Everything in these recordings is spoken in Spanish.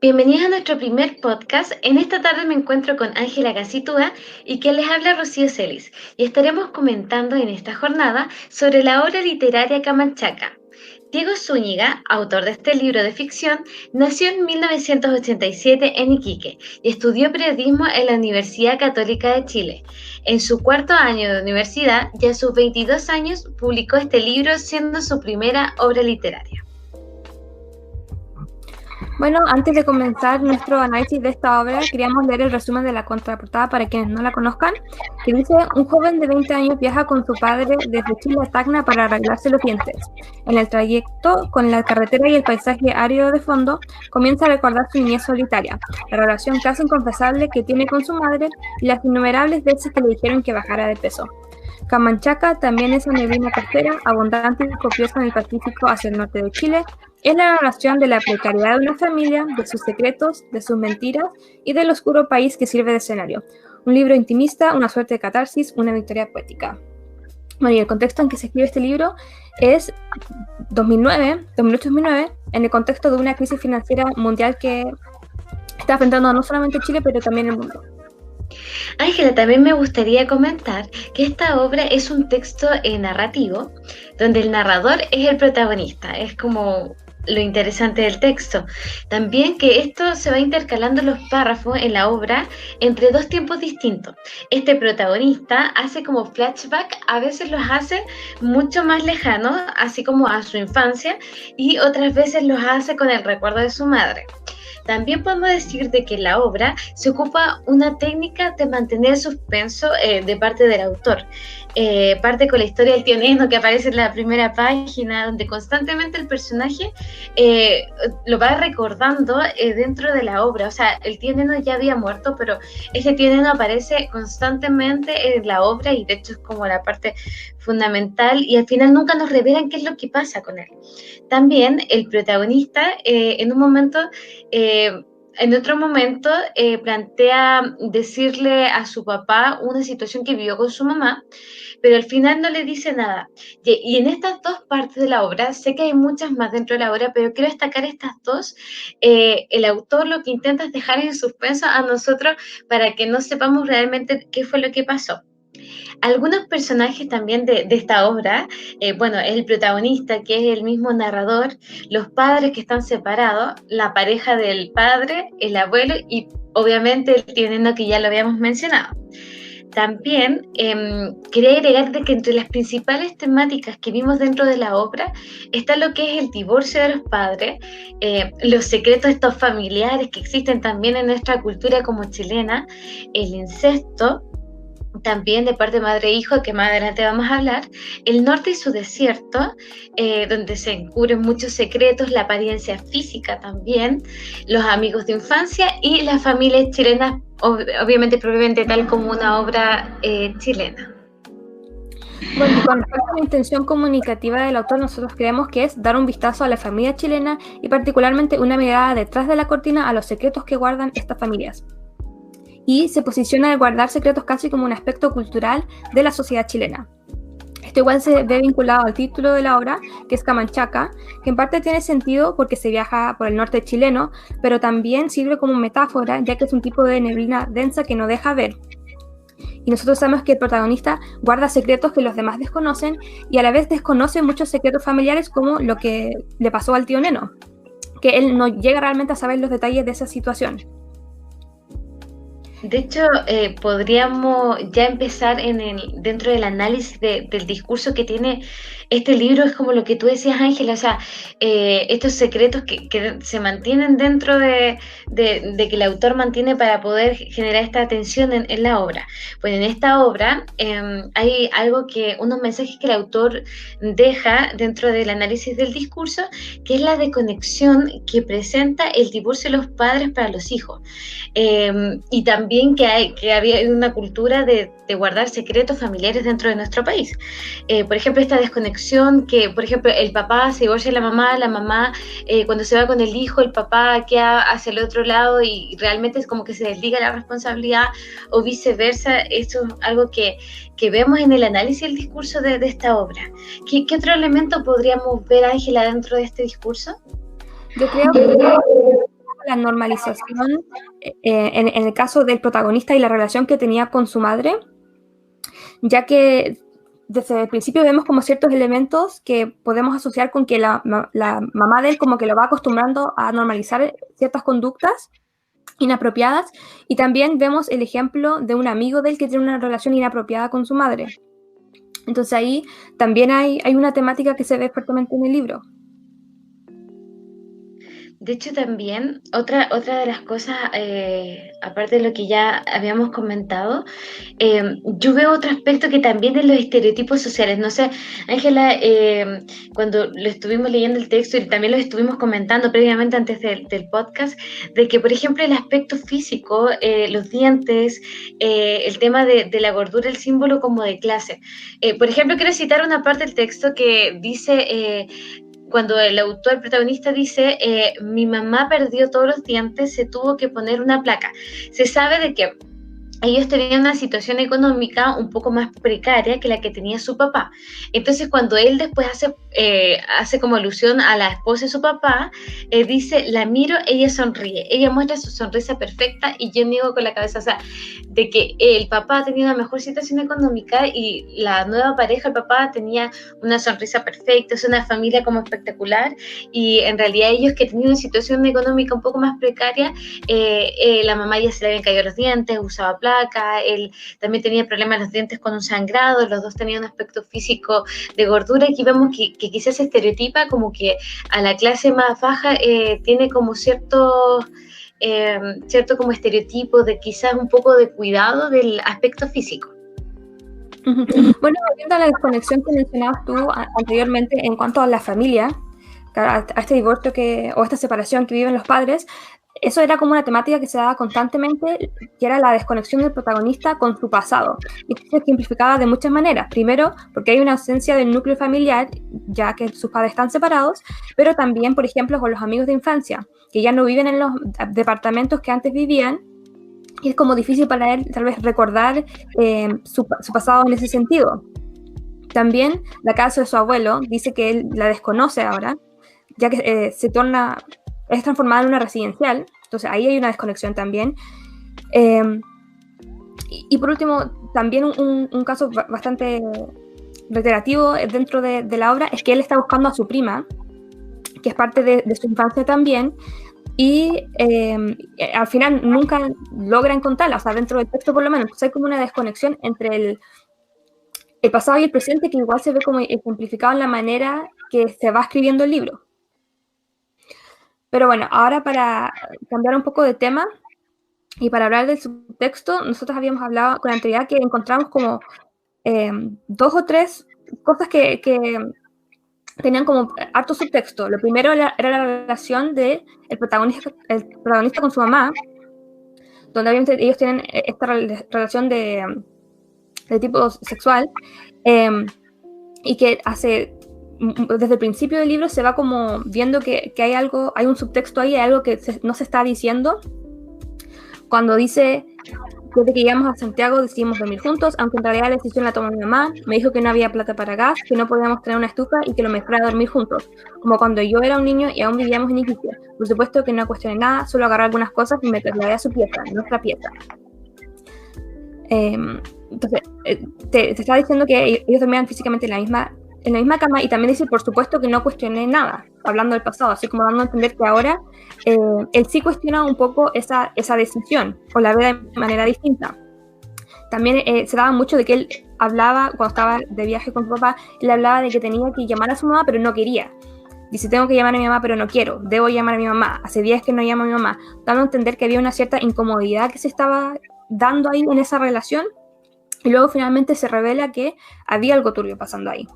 Bienvenidos a nuestro primer podcast. En esta tarde me encuentro con Ángela Gacitúa y quien les habla Rocío Celis. Y estaremos comentando en esta jornada sobre la obra literaria Camanchaca. Diego Zúñiga, autor de este libro de ficción, nació en 1987 en Iquique y estudió periodismo en la Universidad Católica de Chile. En su cuarto año de universidad y a sus 22 años publicó este libro siendo su primera obra literaria. Bueno, antes de comenzar nuestro análisis de esta obra, queríamos leer el resumen de la contraportada para quienes no la conozcan, que dice: un joven de 20 años viaja con su padre desde Chile a Tacna para arreglarse los dientes. En el trayecto, con la carretera y el paisaje árido de fondo, comienza a recordar su niñez solitaria, la relación casi inconfesable que tiene con su madre y las innumerables veces que le dijeron que bajara de peso. Camanchaca también es una neblina costera, abundante y copiosa en el Pacífico hacia el norte de Chile. Es la narración de la precariedad de una familia, de sus secretos, de sus mentiras y del oscuro país que sirve de escenario. Un libro intimista, una suerte de catarsis, una victoria poética. Bueno, y el contexto en que se escribe este libro es 2008-2009, en el contexto de una crisis financiera mundial que está afrontando no solamente Chile, pero también el mundo. Ángela, también me gustaría comentar que esta obra es un texto narrativo donde el narrador es el protagonista, es como lo interesante del texto. También que esto se va intercalando los párrafos en la obra entre dos tiempos distintos. Este protagonista hace como flashback, a veces los hace mucho más lejanos, así como a su infancia, y otras veces los hace con el recuerdo de su madre. También podemos decir de que en la obra se ocupa una técnica de mantener suspenso de parte del autor. Parte con la historia del tío Neno que aparece en la primera página, donde constantemente el personaje lo va recordando dentro de la obra. O sea, el tío Neno ya había muerto, pero ese tío Neno aparece constantemente en la obra y de hecho es como la parte fundamental y al final nunca nos revelan qué es lo que pasa con él. También el protagonista en otro momento plantea decirle a su papá una situación que vivió con su mamá, pero al final no le dice nada. Y en estas dos partes de la obra, sé que hay muchas más dentro de la obra, pero quiero destacar estas dos. El autor lo que intenta es dejar en suspenso a nosotros para que no sepamos realmente qué fue lo que pasó. Algunos personajes también de esta obra, el protagonista, que es el mismo narrador, los padres que están separados, la pareja del padre, el abuelo y obviamente el tío Neno que ya lo habíamos mencionado. También quería agregar de que entre las principales temáticas que vimos dentro de la obra está lo que es el divorcio de los padres, los secretos estos familiares que existen también en nuestra cultura como chilena, el incesto, también de parte de madre e hijo, que más adelante vamos a hablar, el norte y su desierto, donde se encubren muchos secretos, la apariencia física también, los amigos de infancia y las familias chilenas, obviamente propiamente tal como una obra chilena. Bueno, y con respecto a la intención comunicativa del autor, nosotros creemos que es dar un vistazo a la familia chilena y particularmente una mirada detrás de la cortina a los secretos que guardan estas familias. Y se posiciona el guardar secretos casi como un aspecto cultural de la sociedad chilena. Esto igual se ve vinculado al título de la obra, que es Camanchaca, que en parte tiene sentido porque se viaja por el norte chileno, pero también sirve como metáfora, ya que es un tipo de neblina densa que no deja ver. Y nosotros sabemos que el protagonista guarda secretos que los demás desconocen y a la vez desconoce muchos secretos familiares, como lo que le pasó al tío Neno, que él no llega realmente a saber los detalles de esa situación. De hecho, podríamos ya empezar dentro del análisis del discurso que tiene este libro. Es como lo que tú decías, Ángela, o sea, estos secretos que se mantienen dentro de que el autor mantiene para poder generar esta atención en la obra. Pues en esta obra hay unos mensajes que el autor deja dentro del análisis del discurso, que es la desconexión que presenta el divorcio de los padres para los hijos. Y también que había una cultura de guardar secretos familiares dentro de nuestro país. Por ejemplo, esta desconexión que, por ejemplo, el papá se divorcia de la mamá cuando se va con el hijo, el papá queda hacia el otro lado y realmente es como que se desliga la responsabilidad o viceversa. Eso es algo que vemos en el análisis del discurso de esta obra. ¿Qué otro elemento podríamos ver, Ángela, dentro de este discurso? Yo creo que la normalización, en el caso del protagonista y la relación que tenía con su madre, ya que desde el principio vemos como ciertos elementos que podemos asociar con que la mamá de él como que lo va acostumbrando a normalizar ciertas conductas inapropiadas, y también vemos el ejemplo de un amigo de él que tiene una relación inapropiada con su madre. Entonces ahí también hay una temática que se ve fuertemente en el libro. De hecho, también otra de las cosas, aparte de lo que ya habíamos comentado, yo veo otro aspecto que también es los estereotipos sociales. No sé, Ángela, cuando lo estuvimos leyendo el texto y también lo estuvimos comentando previamente antes del podcast, de que, por ejemplo, el aspecto físico, los dientes, el tema de la gordura, el símbolo como de clase. Por ejemplo, quiero citar una parte del texto que dice... cuando el autor, el protagonista dice, mi mamá perdió todos los dientes, se tuvo que poner una placa. Se sabe de que ellos tenían una situación económica un poco más precaria que la que tenía su papá. Entonces, cuando él después hace como alusión a la esposa de su papá, dice, la miro, ella sonríe, ella muestra su sonrisa perfecta y yo niego con la cabeza, o sea, de que el papá tenía una mejor situación económica y la nueva pareja, el papá, tenía una sonrisa perfecta, es una familia como espectacular, y en realidad ellos que tenían una situación económica un poco más precaria, la mamá ya se le habían caído los dientes, usaba placa, él también tenía problemas en los dientes con un sangrado, los dos tenían un aspecto físico de gordura. Aquí vemos que quizás se estereotipa como que a la clase más baja tiene como cierto como estereotipo de quizás un poco de cuidado del aspecto físico. Bueno, volviendo a la desconexión que mencionabas tú anteriormente en cuanto a la familia, a este divorcio o esta separación que viven los padres, eso era como una temática que se daba constantemente, que era la desconexión del protagonista con su pasado. Y se ejemplificaba de muchas maneras. Primero, porque hay una ausencia del núcleo familiar, ya que sus padres están separados, pero también, por ejemplo, con los amigos de infancia, que ya no viven en los departamentos que antes vivían, y es como difícil para él tal vez recordar su pasado en ese sentido. También la casa de su abuelo dice que él la desconoce ahora, ya que es transformada en una residencial, entonces ahí hay una desconexión también. Y por último, también un caso bastante reiterativo dentro de la obra es que él está buscando a su prima, que es parte de su infancia también, y al final nunca logra encontrarla, o sea, dentro del texto por lo menos. Entonces hay como una desconexión entre el pasado y el presente, que igual se ve como ejemplificado en la manera que se va escribiendo el libro. Pero bueno, ahora para cambiar un poco de tema y para hablar del subtexto, nosotros habíamos hablado con anterioridad que encontramos como 2 o 3 cosas que tenían como harto subtexto. Lo primero era la relación del protagonista con su mamá, donde obviamente ellos tienen esta relación de tipo sexual, y que desde el principio del libro se va como viendo que hay un subtexto ahí, hay algo que no se está diciendo. Cuando dice, desde que llegamos a Santiago decidimos dormir juntos, aunque en realidad la decisión la tomó mi mamá, me dijo que no había plata para gas, que no podíamos tener una estufa y que lo mejor era dormir juntos, como cuando yo era un niño y aún vivíamos en Iquique. Por supuesto que no cuestioné nada, solo agarré algunas cosas y me trasladé a su pieza, nuestra pieza. Entonces, te está diciendo que ellos dormían físicamente en la misma cama, y también dice, por supuesto que no cuestioné nada, hablando del pasado, así como dando a entender que ahora él sí cuestiona un poco esa decisión, o la ve de manera distinta. También se daba mucho de que él hablaba, cuando estaba de viaje con su papá, él hablaba de que tenía que llamar a su mamá, pero no quería. Dice, tengo que llamar a mi mamá, pero no quiero, debo llamar a mi mamá, hace días que no llamo a mi mamá, dando a entender que había una cierta incomodidad que se estaba dando ahí en esa relación, y luego finalmente se revela que había algo turbio pasando ahí.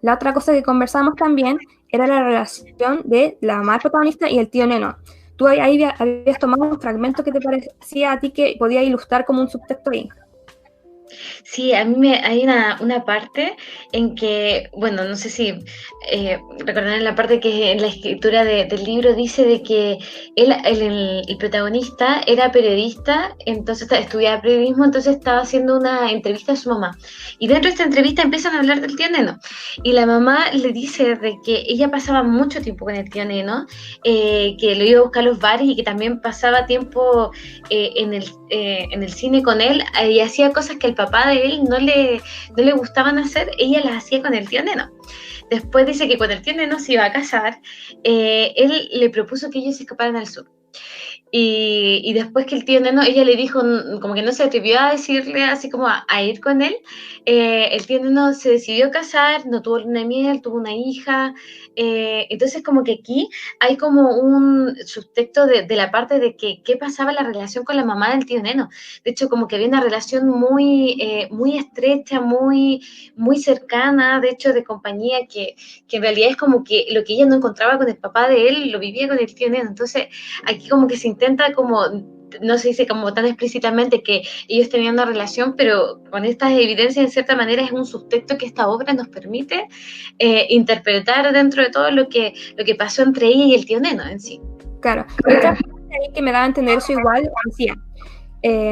La otra cosa que conversamos también era la relación de la mamá del protagonista y el tío Neno. Tú ahí habías tomado un fragmento que te parecía a ti que podía ilustrar como un subtexto ahí. Sí, a mí hay una parte en que, bueno, no sé si recordarán la parte que en la escritura del libro dice de que el protagonista era periodista, entonces estudiaba periodismo, entonces estaba haciendo una entrevista a su mamá. Y dentro de esta entrevista empiezan a hablar del tío Neno. Y la mamá le dice de que ella pasaba mucho tiempo con el tío Neno, que lo iba a buscar a los bares y que también pasaba tiempo en el cine con él y hacía cosas que el papá de él no le gustaban hacer, ella las hacía con el tío Neno. Después dice que cuando el tío Neno se iba a casar, él le propuso que ellos se escaparan al sur. Y después que el tío Neno, ella le dijo, como que no se atrevió a decirle así como a ir con él, el tío Neno se decidió casar, no tuvo luna de miel, tuvo una hija, entonces como que aquí hay como un subtexto de la parte de que qué pasaba en la relación con la mamá del tío Neno. De hecho, como que había una relación muy estrecha, muy cercana, de hecho, de compañía, que en realidad es como que lo que ella no encontraba con el papá de él, lo vivía con el tío Neno. Entonces, aquí como que se intenta como, no se dice como tan explícitamente que ellos tenían una relación, pero con estas evidencias en cierta manera es un subtexto que esta obra nos permite interpretar dentro de todo lo que pasó entre ella y el tío Neno en sí. Claro, y otra parte ahí que me daba a entender eso igual, decía,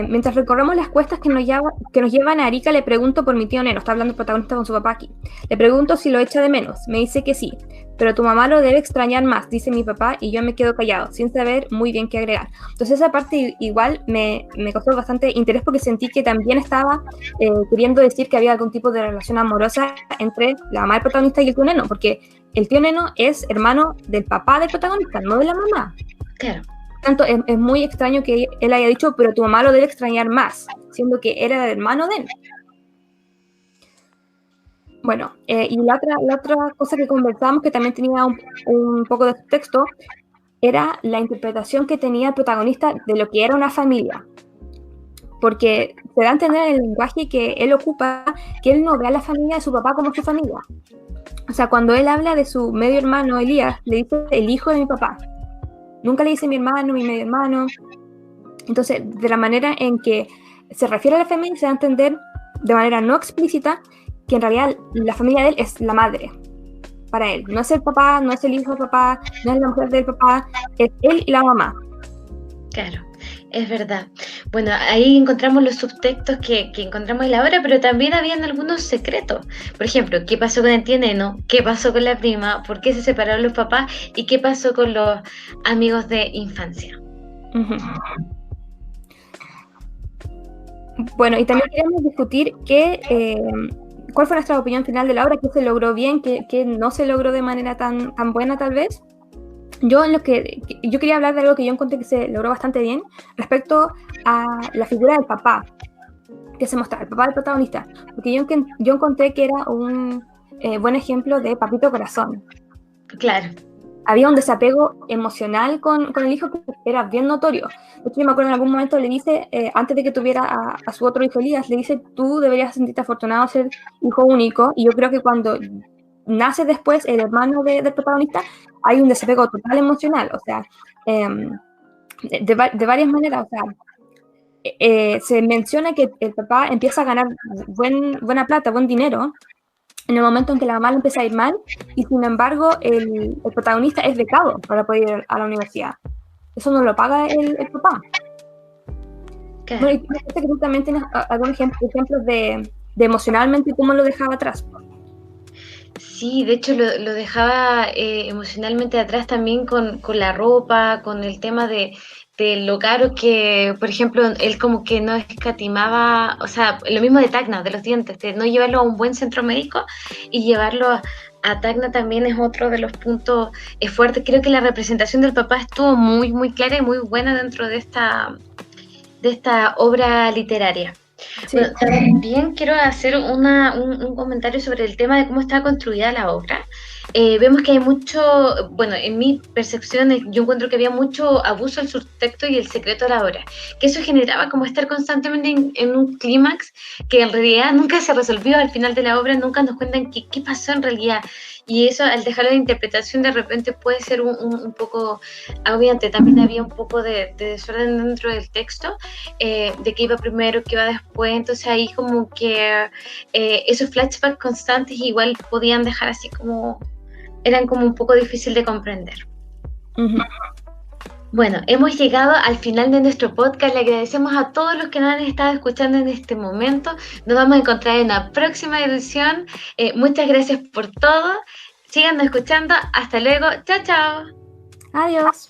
mientras recorremos las cuestas que nos llevan a Arica, le pregunto por mi tío Neno, está hablando el protagonista con su papá aquí. Le pregunto si lo echa de menos, me dice que sí, pero tu mamá lo debe extrañar más, dice mi papá, y yo me quedo callado, sin saber muy bien qué agregar. Entonces esa parte igual me causó bastante interés porque sentí que también estaba queriendo decir que había algún tipo de relación amorosa entre la mamá del protagonista y el tío Neno, porque el tío Neno es hermano del papá del protagonista, no de la mamá. Claro. Tanto es muy extraño que él haya dicho, pero tu mamá lo debe extrañar más, siendo que era el hermano de él. Bueno, y la otra cosa que conversamos, que también tenía un poco de texto, era la interpretación que tenía el protagonista de lo que era una familia. Porque se da a entender en el lenguaje que él ocupa, que él no ve a la familia de su papá como su familia. O sea, cuando él habla de su medio hermano Elías, le dice el hijo de mi papá. Nunca le dice mi hermano, mi medio hermano. Entonces, de la manera en que se refiere a la familia, se da a entender de manera no explícita que en realidad la familia de él es la madre para él. No es el papá, no es el hijo del papá, no es la mujer del papá, es él y la mamá. Claro, es verdad. Bueno, ahí encontramos los subtextos que encontramos en la obra, pero también habían algunos secretos. Por ejemplo, ¿qué pasó con el tío Neno? ¿Qué pasó con la prima? ¿Por qué se separaron los papás? ¿Y qué pasó con los amigos de infancia? Uh-huh. Bueno, y también queríamos discutir cuál fue nuestra opinión final de la obra, qué se logró bien, qué no se logró de manera tan buena tal vez. Yo quería hablar de algo que yo encontré que se logró bastante bien respecto a la figura del papá que se mostraba, el papá del protagonista, porque yo encontré que era un buen ejemplo de papito corazón. Claro. Había un desapego emocional con el hijo que era bien notorio. De hecho, yo me acuerdo en algún momento le dice, antes de que tuviera a su otro hijo Elías, le dice, tú deberías sentirte afortunado de ser hijo único, y yo creo que cuando nace después el hermano del protagonista, hay un desapego total emocional, o sea, de varias maneras, o sea, se menciona que el papá empieza a ganar buena plata, buen dinero, en el momento en que la mamá le empieza a ir mal, y sin embargo el protagonista es becado para poder ir a la universidad. Eso no lo paga el papá. Bueno, y que tú también tienes algún ejemplos de emocionalmente cómo lo dejaba atrás. Sí, de hecho lo dejaba emocionalmente atrás también con la ropa, con el tema de lo caro que, por ejemplo, él como que no escatimaba, o sea, lo mismo de Tacna, de los dientes, de no llevarlo a un buen centro médico y llevarlo a Tacna también es otro de los puntos fuertes. Creo que la representación del papá estuvo muy clara y muy buena dentro de esta obra literaria. Sí. Bueno, también quiero hacer un comentario sobre el tema de cómo está construida la obra. Vemos que hay mucho, bueno, en mi percepción yo encuentro que había mucho abuso del subtexto y el secreto de la obra, que eso generaba como estar constantemente en un clímax que en realidad nunca se resolvió al final de la obra, nunca nos cuentan qué pasó en realidad, y eso al dejarlo de interpretación de repente puede ser un poco agobiante. También había un poco de desorden dentro del texto, de que iba primero, que iba después, entonces ahí como que esos flashbacks constantes igual podían dejar así como, eran como un poco difícil de comprender. Bueno, hemos llegado al final de nuestro podcast. Le agradecemos a todos los que nos han estado escuchando en este momento. Nos vamos a encontrar en la próxima edición. Muchas gracias por todo. Síganos escuchando. Hasta luego. Chao, chao. Adiós.